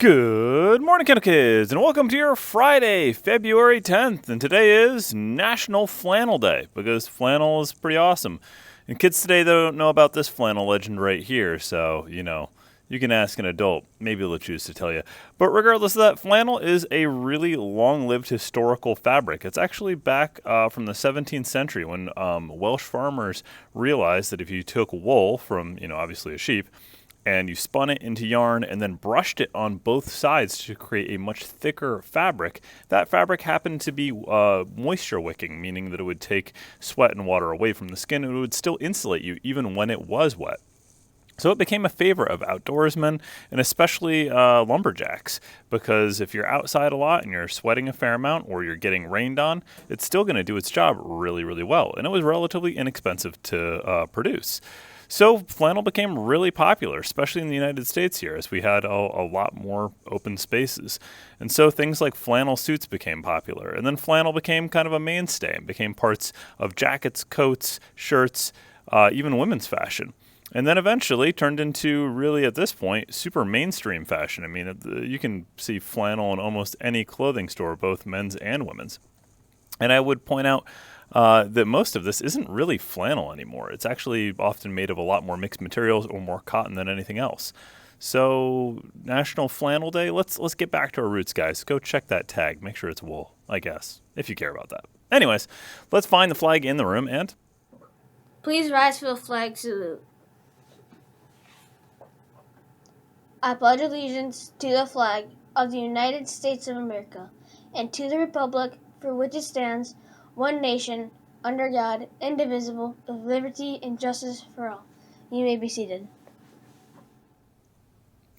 Good morning, Kendall Kids, and welcome to your Friday, February 10th. And today is National Flannel Day, because flannel is pretty awesome. And kids today, they don't know about this flannel legend right here, so, you can ask an adult. Maybe they'll choose to tell you. But regardless of that, flannel is a really long-lived historical fabric. It's actually back from the 17th century when Welsh farmers realized that if you took wool from, obviously a sheep, and you spun it into yarn and then brushed it on both sides to create a much thicker fabric. That fabric happened to be moisture wicking, meaning that it would take sweat and water away from the skin, and it would still insulate you even when it was wet. So it became a favorite of outdoorsmen and especially lumberjacks, because if you're outside a lot and you're sweating a fair amount or you're getting rained on, it's still going to do its job really, really well. And it was relatively inexpensive to produce. So flannel became really popular, especially in the United States here, as we had a lot more open spaces. And so things like flannel suits became popular. And then flannel became kind of a mainstay and became parts of jackets, coats, shirts, even women's fashion. And then eventually turned into, really at this point, super mainstream fashion. I mean, you can see flannel in almost any clothing store, both men's and women's. And I would point out that most of this isn't really flannel anymore. It's actually often made of a lot more mixed materials or more cotton than anything else. So, National Flannel Day, let's get back to our roots, guys. Go check that tag. Make sure it's wool, I guess, if you care about that. Anyways, let's find the flag in the room and... Please rise for the flag salute. I pledge allegiance to the flag of the United States of America and to the republic for which it stands, one nation, under God, indivisible, with liberty and justice for all. You may be seated.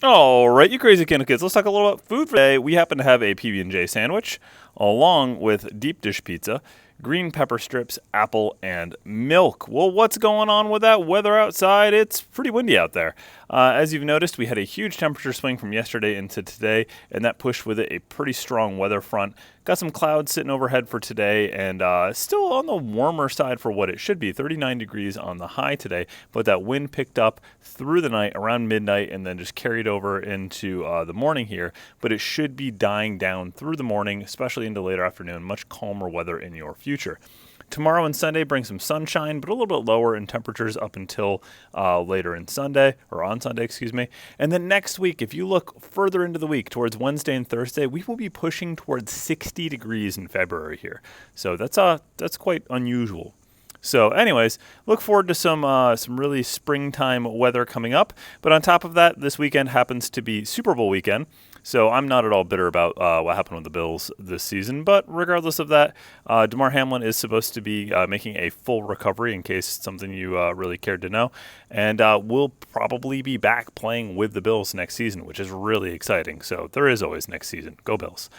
All right, you crazy kind of kids. Let's talk a little about food for today. We happen to have a PB&J sandwich, along with deep dish pizza, green pepper strips, apple, and milk. Well, what's going on with that weather outside? It's pretty windy out there. As you've noticed, we had a huge temperature swing from yesterday into today, and that pushed with it a pretty strong weather front. Got some clouds sitting overhead for today, and still on the warmer side for what it should be, 39 degrees on the high today, but that wind picked up through the night around midnight and then just carried over into the morning here, but it should be dying down through the morning, especially into later afternoon. Much calmer weather in your future. Tomorrow and Sunday bring some sunshine, but a little bit lower in temperatures up until later in Sunday, or on Sunday, excuse me. And then next week, if you look further into the week, towards Wednesday and Thursday, we will be pushing towards 60 degrees in February here. So that's quite unusual. So anyways, look forward to some really springtime weather coming up. But on top of that, this weekend happens to be Super Bowl weekend. So I'm not at all bitter about what happened with the Bills this season. But regardless of that, Damar Hamlin is supposed to be making a full recovery, in case it's something you really cared to know. And will probably be back playing with the Bills next season, which is really exciting. So there is always next season. Go Bills.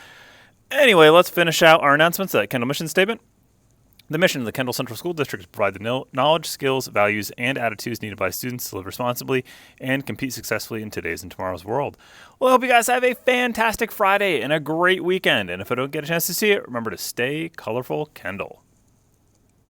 Anyway, let's finish out our announcements. That Kendall mission statement. The mission of the Kendall Central School District is to provide the knowledge, skills, values, and attitudes needed by students to live responsibly and compete successfully in today's and tomorrow's world. Well, I hope you guys have a fantastic Friday and a great weekend. And if I don't get a chance to see it, remember to stay colorful, Kendall.